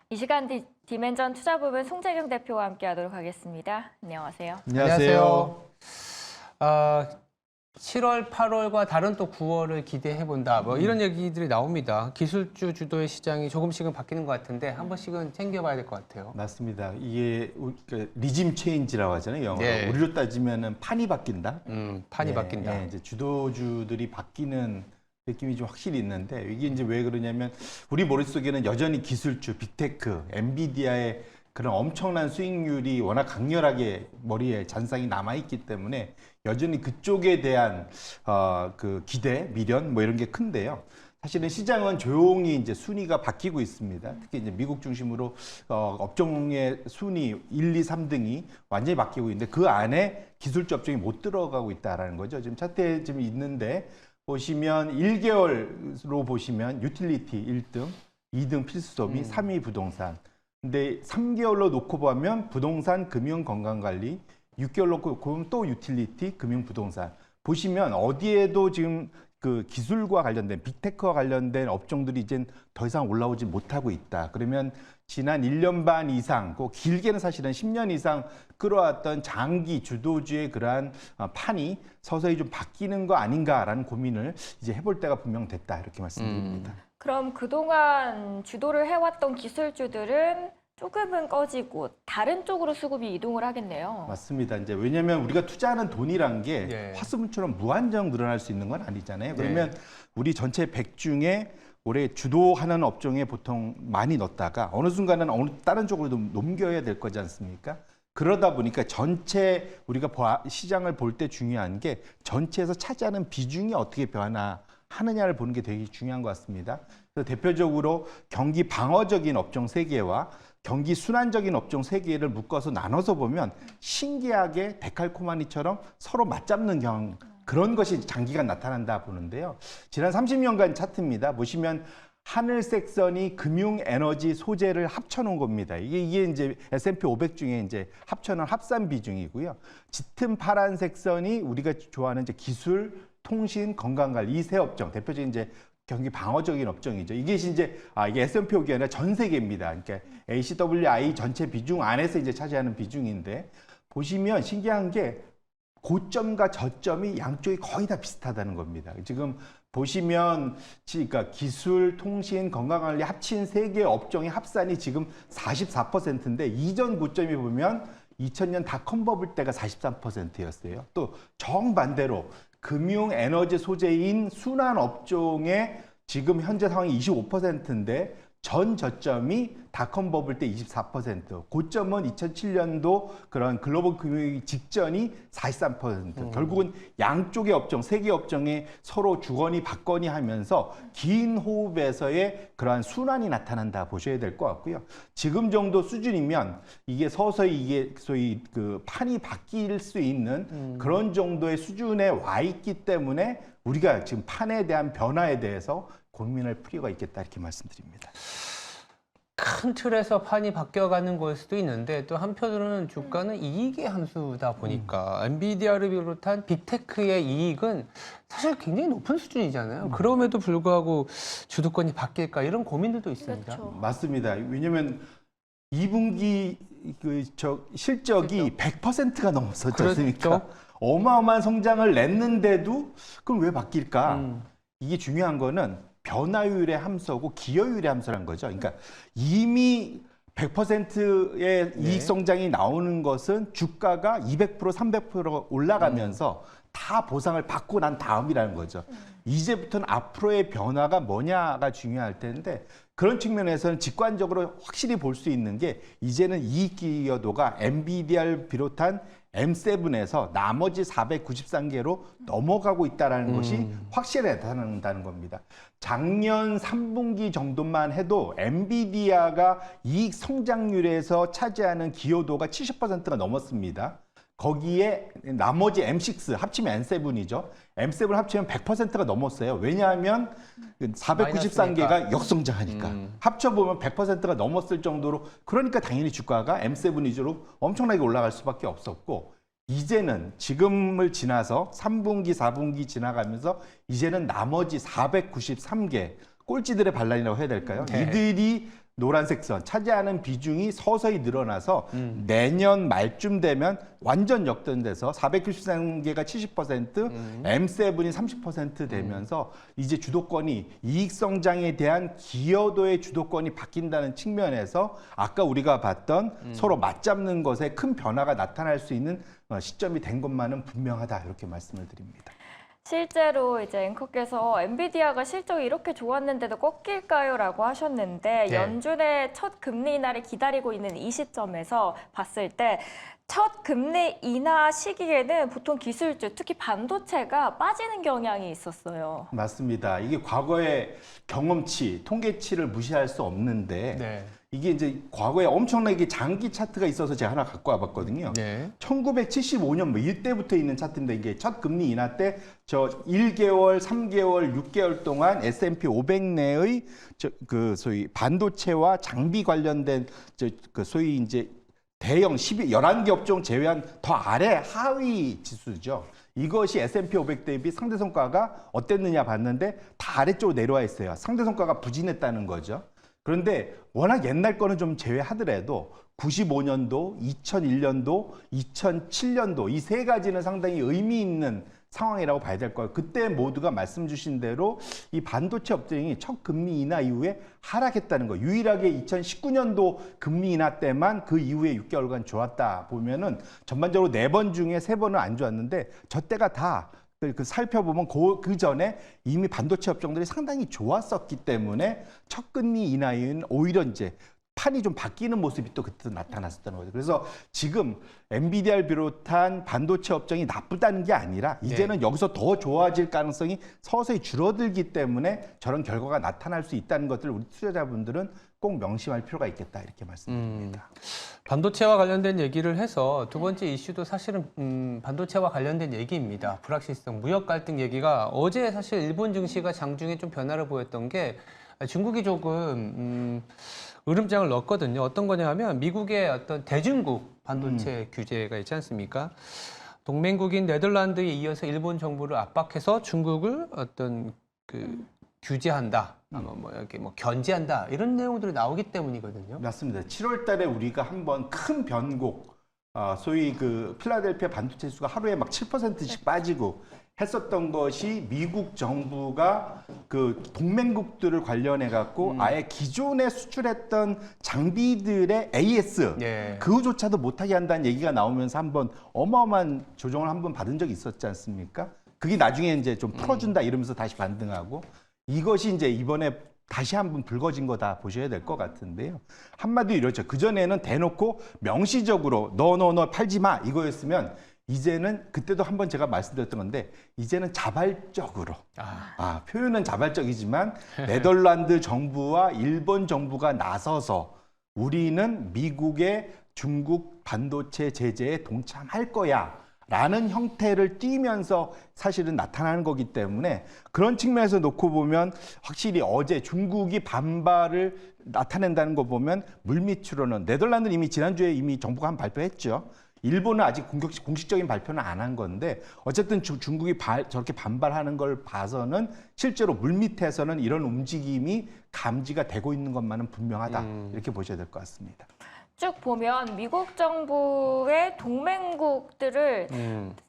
이 시간 디멘전 투자부문 송재경 대표와 함께하도록 하겠습니다. 안녕하세요. 안녕하세요. 7월, 8월과 다른 또 9월을 기대해본다. 뭐 이런 얘기들이 나옵니다. 기술주 주도의 시장이 조금씩은 바뀌는 것 같은데 한 번씩은 챙겨봐야 될 것 같아요. 맞습니다. 이게 리짐 체인지라고 하잖아요, 영어로. 네. 우리로 따지면은 판이 바뀐다. 판이 네, 바뀐다. 네, 이제 주도주들이 바뀌는 느낌이 좀 확실히 있는데 이게 이제 왜 그러냐면 우리 머릿속에는 여전히 기술주, 빅테크, 엔비디아의 그런 엄청난 수익률이 워낙 강렬하게 머리에 잔상이 남아있기 때문에 여전히 그쪽에 대한 그 기대, 미련 뭐 이런 게 큰데요. 사실은 시장은 조용히 이제 순위가 바뀌고 있습니다. 특히 이제 미국 중심으로 업종의 순위 1, 2, 3등이 완전히 바뀌고 있는데 그 안에 기술주 업종이 못 들어가고 있다라는 거죠. 지금 차트에 지금 있는데 보시면 1개월로 보시면 유틸리티 1등, 2등 필수 소비, 3위 부동산. 근데 3개월로 놓고 보면 부동산, 금융, 건강관리, 6개월 놓고 보면 또 유틸리티, 금융, 부동산. 보시면 어디에도 지금 그 기술과 관련된 빅테크와 관련된 업종들이 이제 더 이상 올라오지 못하고 있다. 그러면 지난 1년 반 이상, 그 길게는 사실은 10년 이상 끌어왔던 장기 주도주의 그러한 판이 서서히 좀 바뀌는 거 아닌가라는 고민을 이제 해볼 때가 분명 됐다. 이렇게 말씀드립니다. 그럼 그동안 주도를 해왔던 기술주들은 조금은 꺼지고 다른 쪽으로 수급이 이동을 하겠네요. 맞습니다. 이제 왜냐하면 우리가 투자하는 돈이란 게 네. 화수분처럼 무한정 늘어날 수 있는 건 아니잖아요. 그러면 우리 전체 100 중에 올해 주도하는 업종에 보통 많이 넣었다가 어느 순간은 어느 다른 쪽으로 넘겨야 될 거지 않습니까? 그러다 보니까 전체 우리가 시장을 볼 때 중요한 게 전체에서 차지하는 비중이 어떻게 변화하느냐를 보는 게 되게 중요한 것 같습니다. 그래서 대표적으로 경기 방어적인 업종 3개와 경기 순환적인 업종 3개를 묶어서 나눠서 보면 신기하게 데칼코마니처럼 서로 맞잡는 그런 것이 장기간 나타난다 보는데요. 지난 30년간 차트입니다. 보시면 하늘색 선이 금융, 에너지, 소재를 합쳐놓은 겁니다. 이게 이제 S&P 500 중에 이제 합쳐놓은 합산 비중이고요. 짙은 파란색 선이 우리가 좋아하는 이제 기술, 통신, 건강관리 이 세 업종 대표적인 이제 경기 방어적인 업종이죠. 이게 이제 이게 S&P 500이 아니라 전 세계입니다. 그러니까 ACWI 전체 비중 안에서 이제 차지하는 비중인데 보시면 신기한 게 고점과 저점이 양쪽이 거의 다 비슷하다는 겁니다. 지금 보시면 그러니까 기술, 통신, 건강관리 합친 3개 업종의 합산이 지금 44%인데 이전 고점이 보면 2000년 닷컴 버블 때가 43%였어요. 또 정반대로 금융, 에너지 소재인 순환 업종의 지금 현재 상황이 25%인데 전 저점이 닷컴 버블 때 24%, 고점은 2007년도 그런 글로벌 금융위기 직전이 43%. 결국은 양쪽의 업종, 3개 업종이 서로 주거니 받거니 하면서 긴 호흡에서의 그러한 순환이 나타난다 보셔야 될 것 같고요. 지금 정도 수준이면 이게 서서히 이게 소위 그 판이 바뀔 수 있는 그런 정도의 수준에 와 있기 때문에 우리가 지금 판에 대한 변화에 대해서 고민할 필요가 있겠다 이렇게 말씀드립니다. 큰 틀에서 판이 바뀌어가는 걸 수도 있는데 또 한편으로는 주가는 이익의 함수다 보니까 엔비디아를 비롯한 빅테크의 이익은 사실 굉장히 높은 수준이잖아요. 그럼에도 불구하고 주도권이 바뀔까 이런 고민들도 있습니다. 그렇죠. 맞습니다. 왜냐하면 2분기 실적이 100%가 넘었었지 않습니까? 그렇죠. 어마어마한 성장을 냈는데도 그럼 왜 바뀔까? 이게 중요한 거는 변화율의 함수고 기여율의 함수라는 거죠. 그러니까 이미 100%의 이익 성장이 나오는 것은 주가가 200%, 300% 올라가면서 다 보상을 받고 난 다음이라는 거죠. 이제부터는 앞으로의 변화가 뭐냐가 중요할 텐데 그런 측면에서는 직관적으로 확실히 볼 수 있는 게 이제는 이익 기여도가 엔비디아를 비롯한 M7에서 나머지 493개로 넘어가고 있다는 것이 확실히 나타난다는 겁니다. 작년 3분기 정도만 해도 엔비디아가 이익 성장률에서 차지하는 기여도가 70%가 넘었습니다. 거기에 나머지 M6 합치면 M7이죠. M7 합치면 100%가 넘었어요. 왜냐하면 493개가 역성장하니까. 합쳐보면 100%가 넘었을 정도로 그러니까 당연히 주가가 M7 위주로 엄청나게 올라갈 수밖에 없었고 이제는 지금을 지나서 3분기, 4분기 지나가면서 이제는 나머지 493개 꼴찌들의 반란이라고 해야 될까요? 네. 이들이 노란색 선 차지하는 비중이 서서히 늘어나서 내년 말쯤 되면 완전 역전돼서 493개가 70%, M7이 30% 되면서 이제 주도권이 이익 성장에 대한 기여도의 주도권이 바뀐다는 측면에서 아까 우리가 봤던 서로 맞잡는 것에 큰 변화가 나타날 수 있는 시점이 된 것만은 분명하다 이렇게 말씀을 드립니다. 실제로 이제 앵커께서 엔비디아가 실적이 이렇게 좋았는데도 꺾일까요?라고 하셨는데 네. 연준의 첫 금리 인하를 기다리고 있는 이 시점에서 봤을 때 첫 금리 인하 시기에는 보통 기술주, 특히 반도체가 빠지는 경향이 있었어요. 맞습니다. 이게 과거의 경험치, 통계치를 무시할 수 없는데 네. 이게 이제 과거에 엄청나게 장기 차트가 있어서 제가 하나 갖고 와봤거든요. 네. 1975년 뭐 이때부터 있는 차트인데 이게 첫 금리 인하 때 저 1개월, 3개월, 6개월 동안 S&P 500 내의 그 소위 반도체와 장비 관련된 그 소위 이제 대형 11개 업종 제외한 더 아래 하위 지수죠. 이것이 S&P 500 대비 상대 성과가 어땠느냐 봤는데 다 아래쪽으로 내려와 있어요. 상대 성과가 부진했다는 거죠. 그런데 워낙 옛날 거는 좀 제외하더라도 95년도, 2001년도, 2007년도 이 세 가지는 상당히 의미 있는 상황이라고 봐야 될 거예요. 그때 모두가 말씀 주신 대로 이 반도체 업종이 첫 금리 인하 이후에 하락했다는 거. 유일하게 2019년도 금리 인하 때만 그 이후에 6개월간 좋았다 보면은 전반적으로 4번 중에 3번은 안 좋았는데 저 때가 다 그 살펴보면 그 전에 이미 반도체 업종들이 상당히 좋았었기 때문에 첫 금리 인하 이후는 오히려 이제 판이 좀 바뀌는 모습이 또 그때 나타났었다는 거죠. 그래서 지금 엔비디아를 비롯한 반도체 업종이 나쁘다는 게 아니라 이제는 여기서 더 좋아질 가능성이 서서히 줄어들기 때문에 저런 결과가 나타날 수 있다는 것을 우리 투자자분들은 꼭 명심할 필요가 있겠다 이렇게 말씀드립니다. 반도체와 관련된 얘기를 해서 두 번째 이슈도 사실은 반도체와 관련된 얘기입니다. 불확실성, 무역 갈등 얘기가 어제 사실 일본 증시가 장중에 좀 변화를 보였던 게 중국이 조금 으름장을 넣었거든요. 어떤 거냐 하면 미국의 어떤 대중국 반도체 규제가 있지 않습니까? 동맹국인 네덜란드에 이어서 일본 정부를 압박해서 중국을 어떤 그 규제한다, 뭐 이렇게 뭐 견제한다 이런 내용들이 나오기 때문이거든요. 맞습니다. 7월 달에 우리가 한번 큰 변곡, 소위 그 필라델피아 반도체 수가 하루에 막 7%씩 빠지고 했었던 것이 미국 정부가 그 동맹국들을 관련해 갖고 아예 기존에 수출했던 장비들의 AS 예. 그조차도 못하게 한다는 얘기가 나오면서 한번 어마어마한 조정을 한번 받은 적이 있었지 않습니까? 그게 나중에 이제 좀 풀어준다 이러면서 다시 반등하고 이것이 이제 이번에 다시 한번 불거진 거다 보셔야 될 것 같은데요. 한마디로 이렇죠. 그전에는 대놓고 명시적으로 너 팔지 마 이거였으면 이제는 그때도 한번 제가 말씀드렸던 건데 이제는 자발적으로 표현은 자발적이지만 네덜란드 정부와 일본 정부가 나서서 우리는 미국의 중국 반도체 제재에 동참할 거야 라는 형태를 띠면서 사실은 나타나는 거기 때문에 그런 측면에서 놓고 보면 확실히 어제 중국이 반발을 나타낸다는 거 보면 물밑으로는 네덜란드는 이미 지난주에 이미 정부가 한 발표했죠. 일본은 아직 공식적인 발표는 안 한 건데 어쨌든 중국이 저렇게 반발하는 걸 봐서는 실제로 물밑에서는 이런 움직임이 감지가 되고 있는 것만은 분명하다 이렇게 보셔야 될 것 같습니다. 쭉 보면 미국 정부의 동맹국들을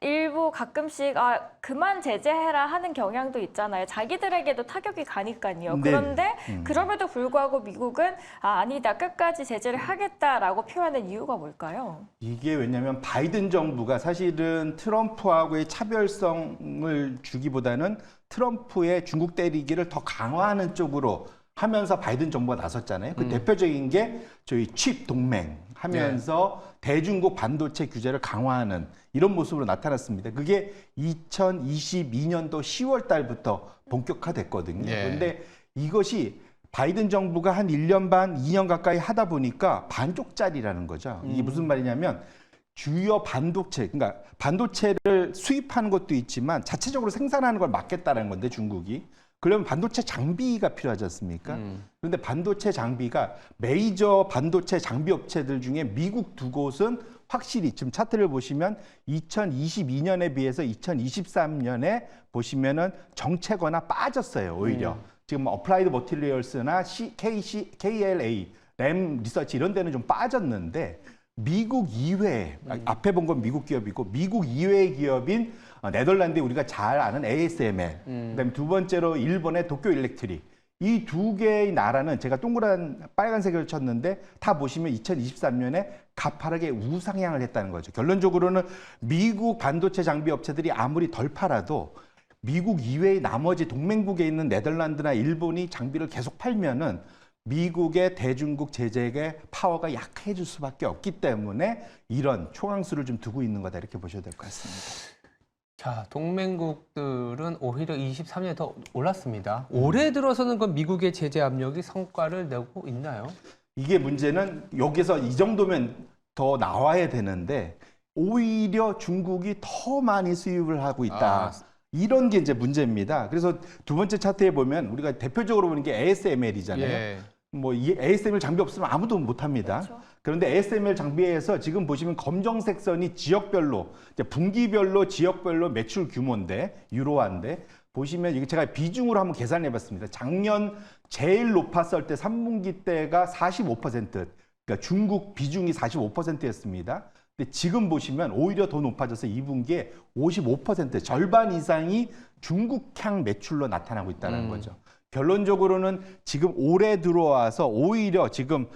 일부 가끔씩 그만 제재해라 하는 경향도 있잖아요. 자기들에게도 타격이 가니까요. 네. 그런데 그럼에도 불구하고 미국은 아니다, 끝까지 제재를 하겠다라고 표하는 이유가 뭘까요? 이게 왜냐하면 바이든 정부가 사실은 트럼프하고의 차별성을 주기보다는 트럼프의 중국 때리기를 더 강화하는 쪽으로 하면서 바이든 정부가 나섰잖아요. 그 대표적인 게 저희 칩 동맹 하면서 대중국 반도체 규제를 강화하는 이런 모습으로 나타났습니다. 그게 2022년도 10월 달부터 본격화됐거든요. 그런데 이것이 바이든 정부가 한 1년 반, 2년 가까이 하다 보니까 반쪽짜리라는 거죠. 이게 무슨 말이냐면 주요 반도체, 그러니까 반도체를 수입하는 것도 있지만 자체적으로 생산하는 걸 막겠다는 건데 중국이. 그러면 반도체 장비가 필요하지 않습니까? 그런데 반도체 장비가 메이저 반도체 장비 업체들 중에 미국 두 곳은 확실히 지금 차트를 보시면 2022년에 비해서 2023년에 보시면은 정체거나 빠졌어요, 오히려. 지금 어플라이드 머티리얼스나 KLA, 램 리서치 이런 데는 좀 빠졌는데 미국 이외에 앞에 본 건 미국 기업이고 미국 이외의 기업인 네덜란드에 우리가 잘 아는 ASML, 그다음에 두 번째로 일본의 도쿄 일렉트릭 이 두 개의 나라는 제가 동그란 빨간색을 쳤는데 다 보시면 2023년에 가파르게 우상향을 했다는 거죠. 결론적으로는 미국 반도체 장비 업체들이 아무리 덜 팔아도 미국 이외의 나머지 동맹국에 있는 네덜란드나 일본이 장비를 계속 팔면은 미국의 대중국 제재의 파워가 약해질 수밖에 없기 때문에 이런 초강수를 좀 두고 있는 거다 이렇게 보셔야 될 것 같습니다. 자, 동맹국들은 오히려 23년에 더 올랐습니다. 올해 들어서는 그 미국의 제재 압력이 성과를 내고 있나요? 이게 문제는 여기서 이 정도면 더 나와야 되는데 오히려 중국이 더 많이 수입을 하고 있다. 이런 게 이제 문제입니다. 그래서 두 번째 차트에 보면 우리가 대표적으로 보는 게 ASML이잖아요. 예. 뭐 이 ASML 장비 없으면 아무도 못 합니다. 그렇죠. 그런데 ASML 장비에서 지금 보시면 검정색 선이 지역별로, 이제 분기별로 지역별로 매출 규모인데 유로화인데 보시면 이게 제가 비중으로 한번 계산해 봤습니다. 작년 제일 높았을 때 3분기 때가 45%, 그러니까 중국 비중이 45%였습니다. 근데 지금 보시면 오히려 더 높아져서 2분기에 55%, 절반 이상이 중국향 매출로 나타나고 있다는 거죠. 결론적으로는 지금 올해 들어와서 오히려 지금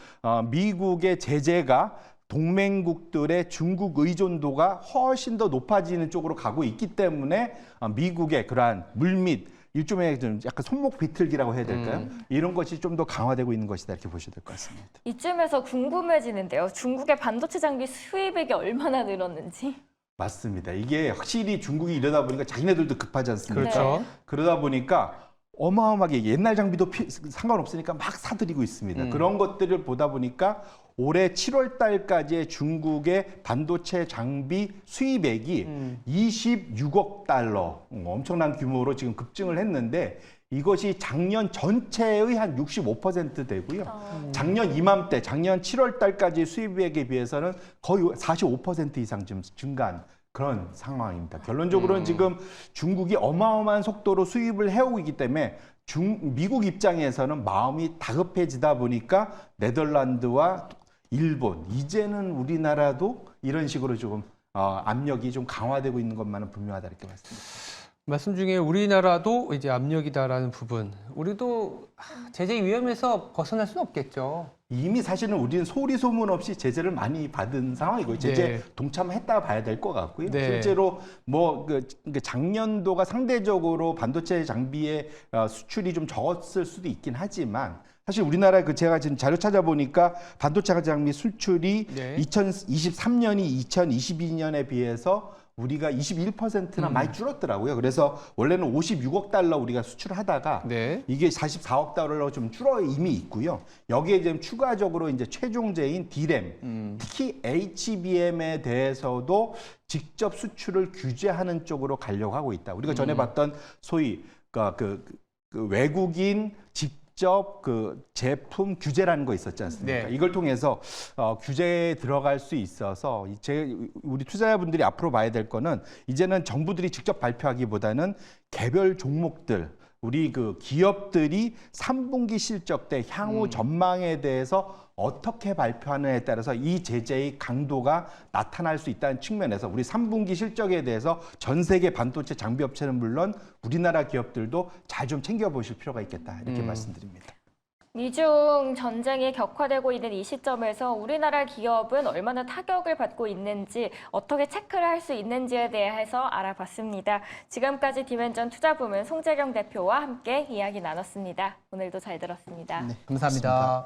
미국의 제재가 동맹국들의 중국 의존도가 훨씬 더 높아지는 쪽으로 가고 있기 때문에 미국의 그러한 물밑 일종의 좀 약간 손목 비틀기라고 해야 될까요? 이런 것이 좀 더 강화되고 있는 것이다 이렇게 보셔야 될 것 같습니다. 이쯤에서 궁금해지는데요. 중국의 반도체 장비 수입액이 얼마나 늘었는지. 맞습니다. 이게 확실히 중국이 이러다 보니까 자기네들도 급하지 않습니까? 그렇죠. 그러다 보니까 어마어마하게 옛날 장비도 상관없으니까 막 사들이고 있습니다. 그런 것들을 보다 보니까 올해 7월 달까지의 중국의 반도체 장비 수입액이 26억 달러, 엄청난 규모로 지금 급증을 했는데 이것이 작년 전체의 한 65% 되고요. 작년 이맘때, 작년 7월 달까지 수입액에 비해서는 거의 45% 이상 좀 증가한 그런 상황입니다. 결론적으로는 지금 중국이 어마어마한 속도로 수입을 해오고 있기 때문에 미국 입장에서는 마음이 다급해지다 보니까 네덜란드와 일본, 이제는 우리나라도 이런 식으로 조금 압력이 좀 강화되고 있는 것만은 분명하다 이렇게 말씀드립니다. 말씀 중에 우리나라도 이제 압력이다라는 부분, 우리도 제재 위험에서 벗어날 수는 없겠죠. 이미 사실은 우리는 소리 소문 없이 제재를 많이 받은 상황이고요. 제재 네. 동참했다 봐야 될 것 같고요. 네. 실제로 뭐 작년도가 상대적으로 반도체 장비의 수출이 좀 적었을 수도 있긴 하지만 사실 우리나라 제가 지금 자료 찾아보니까 반도체 장비 수출이 네. 2023년이 2022년에 비해서 우리가 21%나 많이 줄었더라고요. 그래서 원래는 56억 달러 우리가 수출하다가 네. 이게 44억 달러로 좀 줄어 이미 있고요. 여기에 지금 추가적으로 이제 최종재인 D램, 특히 HBM에 대해서도 직접 수출을 규제하는 쪽으로 가려고 하고 있다. 우리가 전에 봤던 소위 그 외국인 직접 그 제품 규제라는 거 있었지 않습니까? 네. 이걸 통해서 규제에 들어갈 수 있어서 우리 투자자분들이 앞으로 봐야 될 거는 이제는 정부들이 직접 발표하기보다는 개별 종목들 우리 그 기업들이 3분기 실적 때 향후 전망에 대해서 어떻게 발표하느냐에 따라서 이 제재의 강도가 나타날 수 있다는 측면에서 우리 3분기 실적에 대해서 전 세계 반도체 장비 업체는 물론 우리나라 기업들도 잘 좀 챙겨보실 필요가 있겠다 이렇게 말씀드립니다. 미중 전쟁이 격화되고 있는 이 시점에서 우리나라 기업은 얼마나 타격을 받고 있는지 어떻게 체크를 할 수 있는지에 대해서 알아봤습니다. 지금까지 디멘전 투자부문 송재경 대표와 함께 이야기 나눴습니다. 오늘도 잘 들었습니다. 네, 감사합니다.